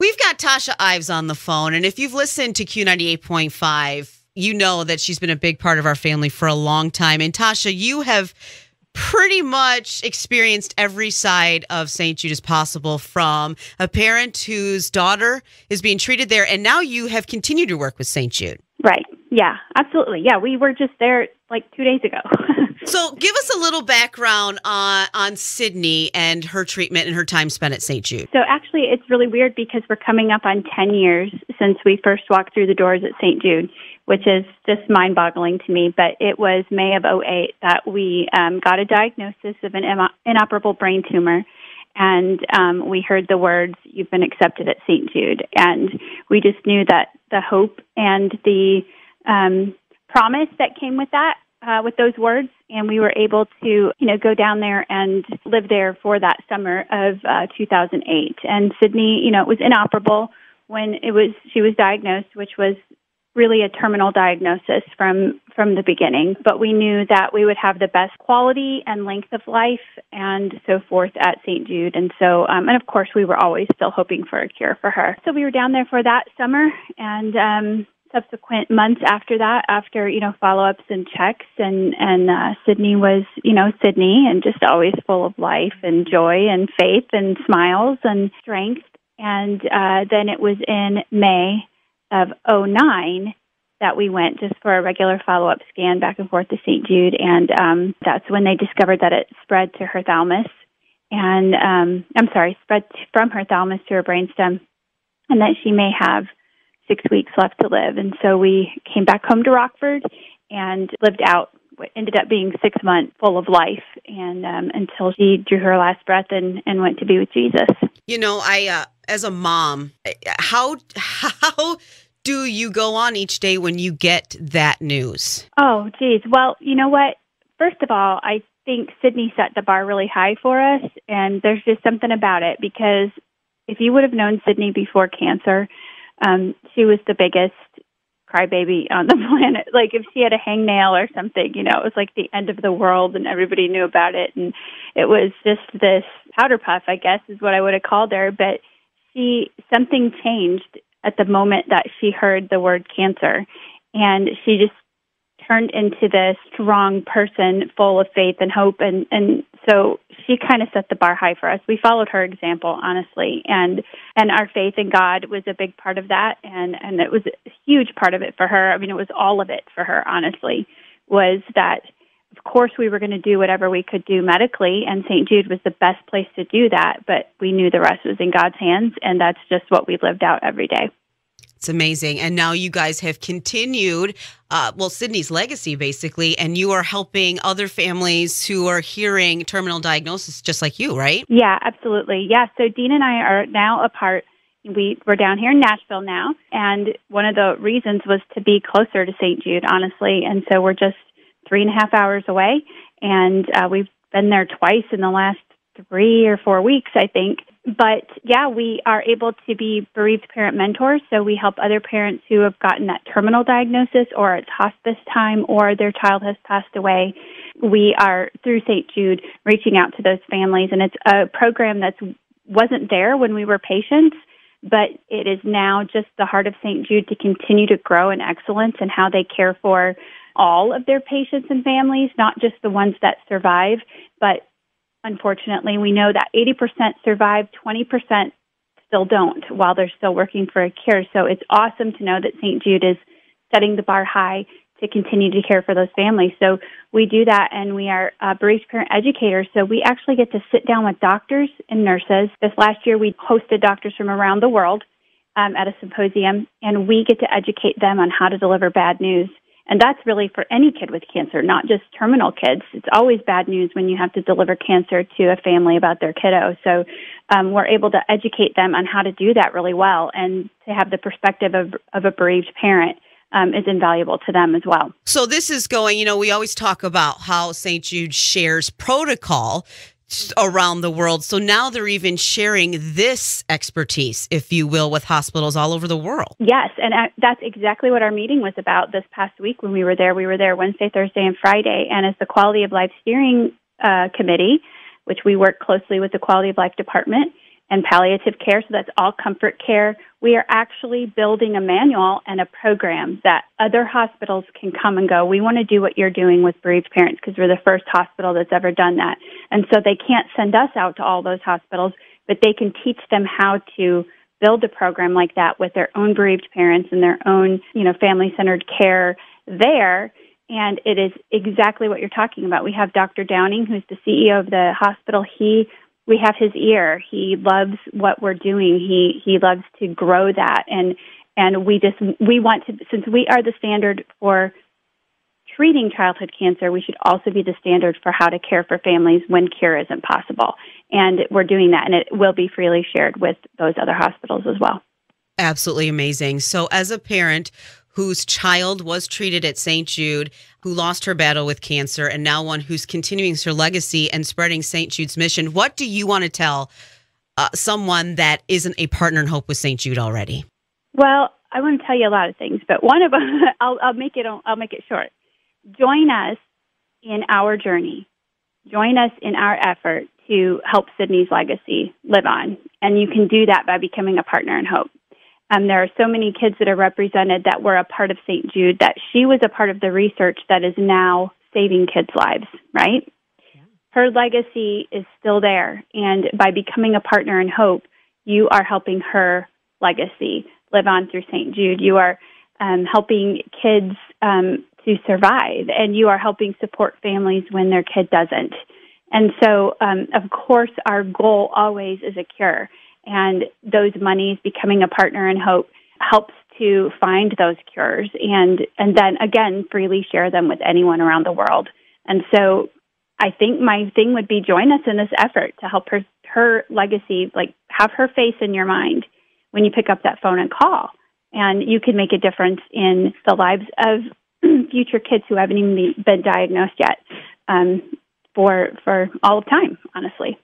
We've got Tasha Ives on the phone, and if you've listened to Q98.5, you know that she's been a big part of our family for a long time. And Tasha, you have pretty much experienced every side of St. Jude as possible, from a parent whose daughter is being treated there, and now you have continued to work with St. Jude. Right. Yeah, absolutely. Yeah, we were just there like 2 days ago. So give us a little background on Sydney and her treatment and her time spent at St. Jude. So actually, it's really weird because we're coming up on 10 years since we first walked through the doors at St. Jude, which is just mind-boggling to me. But it was May of '08 that we got a diagnosis of an inoperable brain tumor. And we heard the words, "You've been accepted at St. Jude." And we just knew that the hope and the promise that came with that, with those words, and we were able to, go down there and live there for that summer of 2008. And Sydney, it was inoperable when she was diagnosed, which was really a terminal diagnosis from the beginning. But we knew that we would have the best quality and length of life and so forth at St. Jude. And so, and of course, we were always still hoping for a cure for her. So we were down there for that summer, and subsequent months after that, after, follow-ups and checks, and Sydney was, Sydney, and just always full of life and joy and faith and smiles and strength. And then it was in May of '09 that we went just for a regular follow-up scan back and forth to St. Jude, and that's when they discovered that it spread to her thalamus, and spread from her thalamus to her brainstem, and that she may have 6 weeks left to live. And so we came back home to Rockford and lived out what ended up being 6 months full of life, and until she drew her last breath and went to be with Jesus. I as a mom, how do you go on each day when you get that news? Oh, geez. Well, you know what? First of all, I think Sydney set the bar really high for us, and there's just something about it, because if you would have known Sydney before cancer, she was the biggest crybaby on the planet. Like, if she had a hangnail or something, it was like the end of the world, and everybody knew about it. And it was just this powder puff, I guess, is what I would have called her. But something changed at the moment that she heard the word cancer, and she just turned into this strong person full of faith and hope. And so she kind of set the bar high for us. We followed her example, honestly. And our faith in God was a big part of that. And it was a huge part of it for her. I mean, it was all of it for her, honestly, was that, of course, we were going to do whatever we could do medically. And St. Jude was the best place to do that. But we knew the rest was in God's hands. And that's just what we lived out every day. It's amazing. And now you guys have continued, Sydney's legacy, basically, and you are helping other families who are hearing terminal diagnosis just like you, right? Yeah, absolutely. Yeah, so Dean and I are now apart. We're down here in Nashville now, and one of the reasons was to be closer to St. Jude, honestly. And so we're just 3.5 hours away, and we've been there twice in the last 3 or 4 weeks, I think. But yeah, we are able to be bereaved parent mentors. So we help other parents who have gotten that terminal diagnosis, or it's hospice time, or their child has passed away. We are, through St. Jude, reaching out to those families. And it's a program that wasn't there when we were patients, but it is now just the heart of St. Jude to continue to grow in excellence in how they care for all of their patients and families, not just the ones that survive, but unfortunately, we know that 80% survive, 20% still don't while they're still working for a cure. So it's awesome to know that St. Jude is setting the bar high to continue to care for those families. So we do that, and we are bereaved parent educators. So we actually get to sit down with doctors and nurses. This last year, we hosted doctors from around the world at a symposium, and we get to educate them on how to deliver bad news. And that's really for any kid with cancer, not just terminal kids. It's always bad news when you have to deliver cancer to a family about their kiddo. So we're able to educate them on how to do that really well, and to have the perspective of a bereaved parent is invaluable to them as well. So this is going, we always talk about how St. Jude shares protocol around the world. So now they're even sharing this expertise, if you will, with hospitals all over the world. Yes, and that's exactly what our meeting was about this past week when we were there. We were there Wednesday, Thursday, and Friday. And as the Quality of Life Steering Committee, which we work closely with the Quality of Life Department, and palliative care. So that's all comfort care. We are actually building a manual and a program that other hospitals can come and go. We want to do what you're doing with bereaved parents because we're the first hospital that's ever done that. And so they can't send us out to all those hospitals, but they can teach them how to build a program like that with their own bereaved parents and their own, family-centered care there. And it is exactly what you're talking about. We have Dr. Downing, who's the CEO of the hospital. We have his ear. He loves what we're doing. He loves to grow that. And we want to, since we are the standard for treating childhood cancer, we should also be the standard for how to care for families when cure isn't possible. And we're doing that, and it will be freely shared with those other hospitals as well. Absolutely amazing. So as a parent whose child was treated at St. Jude, who lost her battle with cancer, and now one who's continuing her legacy and spreading St. Jude's mission, what do you want to tell someone that isn't a partner in hope with St. Jude already? Well, I want to tell you a lot of things, but one of them, I'll make it short. Join us in our journey. Join us in our effort to help Sydney's legacy live on, and you can do that by becoming a partner in hope. There are so many kids that are represented that were a part of St. Jude, that she was a part of the research that is now saving kids' lives, right? Yeah. Her legacy is still there, and by becoming a partner in hope, you are helping her legacy live on through St. Jude. You are helping kids to survive, and you are helping support families when their kid doesn't. And so, of course, our goal always is a cure. And those monies, becoming a partner in hope, helps to find those cures and then, again, freely share them with anyone around the world. And so I think my thing would be join us in this effort to help her legacy, like have her face in your mind when you pick up that phone and call. And you can make a difference in the lives of future kids who haven't even been diagnosed yet for all of time, honestly.